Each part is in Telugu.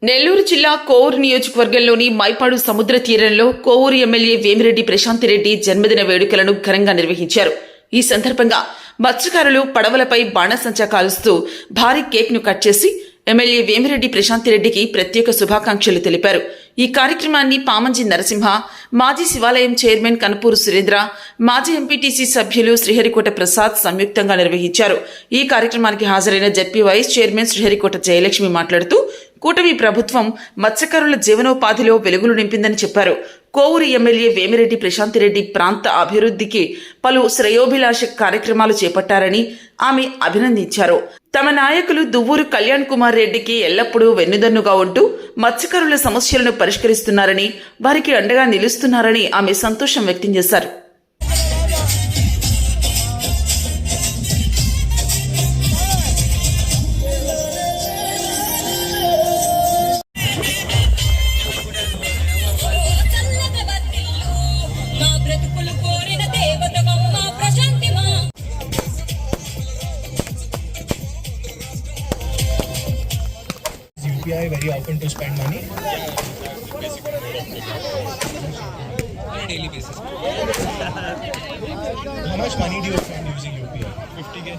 నెల్లూరు జిల్లా కోవూరు నియోజకవర్గంలోని మైపాడు సముద్ర తీరంలో కోవూరు ఎమ్మెల్యే వేమిరెడ్డి ప్రశాంతిరెడ్డి జన్మదిన వేడుకలను ఘనంగా నిర్వహించారు. ఈ సందర్భంగా మత్స్యకారులు పడవలపై బాణసంచా కాలుస్తూ భారీ కేక్ ను కట్ చేసి ఎమ్మెల్యే వేమిరెడ్డి ప్రశాంతిరెడ్డికి ప్రత్యేక శుభాకాంక్షలు తెలిపారు. ఈ కార్యక్రమాన్ని పామంజి నరసింహ, మాజీ శివాలయం చైర్మన్ కనుపూరు సురేంద్ర, మాజీ ఎంపీటీసీ సభ్యులు శ్రీహరికోట ప్రసాద్ సంయుక్తంగా నిర్వహించారు. ఈ కార్యక్రమానికి హాజరైన ZP vice chairman Sriharikota Jayalakshmi మాట్లాడుతూ కూటమి ప్రభుత్వం మత్స్యకారుల జీవనోపాధిలో వెలుగులు నింపిందని చెప్పారు. కోవూరు ఎమ్మెల్యే వేమిరెడ్డి ప్రశాంతిరెడ్డి ప్రాంత అభివృద్ధికి పలు శ్రేయోభిలాష కార్యక్రమాలు చేపట్టారని ఆమె అభినందించారు. తమ నాయకులు దువ్వూరు కళ్యాణ్ కుమార్ రెడ్డికి ఎల్లప్పుడూ వెన్నుదన్నుగా ఉంటూ మత్స్యకారుల సమస్యలను పరిష్కరిస్తున్నారని, వారికి అండగా నిలుస్తున్నారని ఆమె సంతోషం వ్యక్తం చేశారు. UPI very often to spend money on a daily basis. How much money do you spend using UPI? 50K.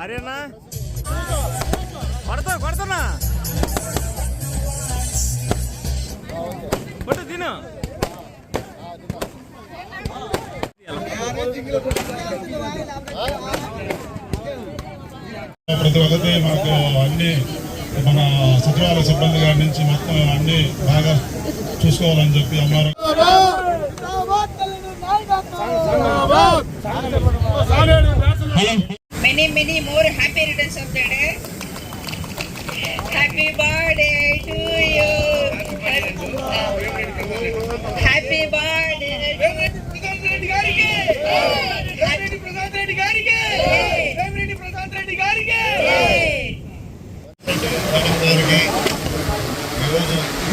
Arena కొడుతున్నా కొట్టు తిను. ప్రతి ఒక్కటి మాకు అన్ని మన సచివాలయ సిబ్బంది గారి నుంచి మొత్తం అన్ని బాగా చూసుకోవాలని చెప్పి అన్నారు. Many more happy returns of the day. Happy birthday to you. Happy birthday.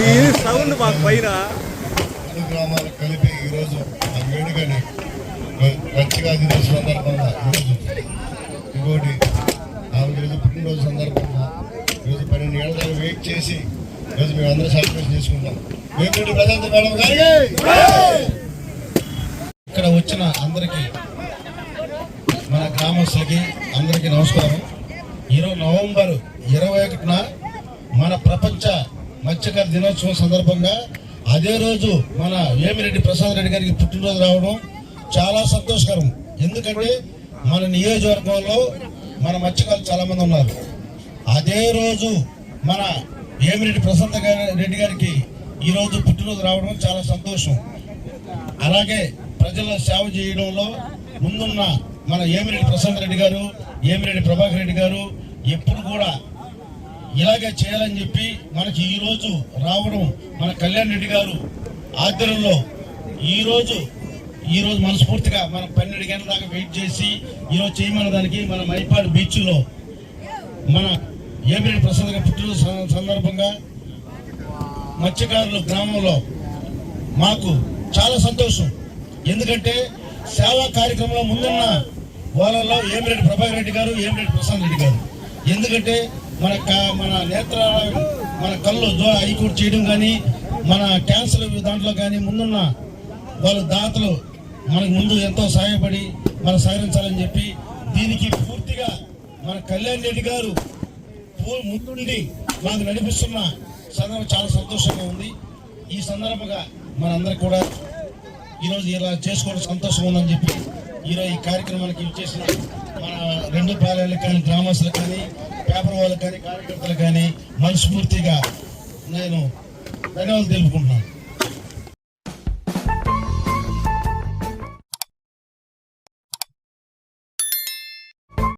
ఈ సౌండ్ మాకు పైన గ్రామాలు కలిపి ఈరోజు ఆ వేడుకని మంచిగా తినే సందర్భంగా ఇంకోటి ఈరోజు పుట్టినరోజు సందర్భంగా ఈరోజు 12 ఏళ్ళ దాకా వెయిట్ చేసి ఈరోజు మేము అందరూ సెలబ్రేషన్ చేసుకుంటాం. వేమిరెడ్డి ప్రశాంత్ మేడం గారికి, ఇక్కడ వచ్చిన అందరికీ, మన గ్రామస్తులకి అందరికీ నమస్కారం. ఈరోజు నవంబర్ 21న మన ప్రపంచ మత్స్యకార దినోత్సవం సందర్భంగా అదే రోజు మన వేమిరెడ్డి ప్రసాద్ రెడ్డి గారికి పుట్టినరోజు రావడం చాలా సంతోషకరం. ఎందుకంటే మన నియోజకవర్గంలో మన మత్స్యకారులు చాలా మంది ఉన్నారు. అదే రోజు మన వేమిరెడ్డి ప్రశాంత్ రెడ్డి గారికి ఈరోజు పుట్టినరోజు రావడం చాలా సంతోషం. అలాగే ప్రజల సేవ చేయడంలో ముందున్న మన వేమిరెడ్డి ప్రశాంత్ రెడ్డి గారు, వేమిరెడ్డి ప్రభాకర్ రెడ్డి గారు ఎప్పుడు కూడా ఇలాగే చేయాలని చెప్పి మనకి ఈరోజు రావడం, మన కళ్యాణ్ రెడ్డి గారు ఆధ్వర్యంలో ఈరోజు మనస్ఫూర్తిగా మనం 12 గంటల దాకా వెయిట్ చేసి ఈరోజు చేయమన్న దానికి మన మైపాడు బీచ్లో మన వేమిరెడ్డి ప్రసాద్ గారి పుట్టినరోజు సందర్భంగా మత్స్యకారుల గ్రామంలో మాకు చాలా సంతోషం. ఎందుకంటే సేవా కార్యక్రమంలో ముందున్న వాళ్ళలో వేమిరెడ్డి ప్రభాకర్ రెడ్డి గారు, వేమిరెడ్డి ప్రసాద్ రెడ్డి గారు. ఎందుకంటే మన నేత్ర మన కళ్ళు హైకోర్టు చేయడం కానీ, మన క్యాన్సర్ దాంట్లో కానీ ముందున్న వాళ్ళ దాతలు మనకు ముందు ఎంతో సహాయపడి మనం సహకరించాలని చెప్పి దీనికి పూర్తిగా మన కళ్యాణ్ రెడ్డి గారు ముందుండి మాకు నడిపిస్తున్న సందర్భం చాలా సంతోషంగా ఉంది. ఈ సందర్భంగా మనందరికి కూడా ఈరోజు ఇలా చేసుకోవడం సంతోషం ఉందని చెప్పి ఈరోజు ఈ కార్యక్రమానికి ఇచ్చేసిన మన రెండు పాలెలకు కానీ గ్రామస్తులకు కానీ పేపర్ వాళ్ళకి కానీ కార్యకర్తలకు కానీ మనస్ఫూర్తిగా నేను ధన్యవాదాలు తెలుపుకుంటున్నాను.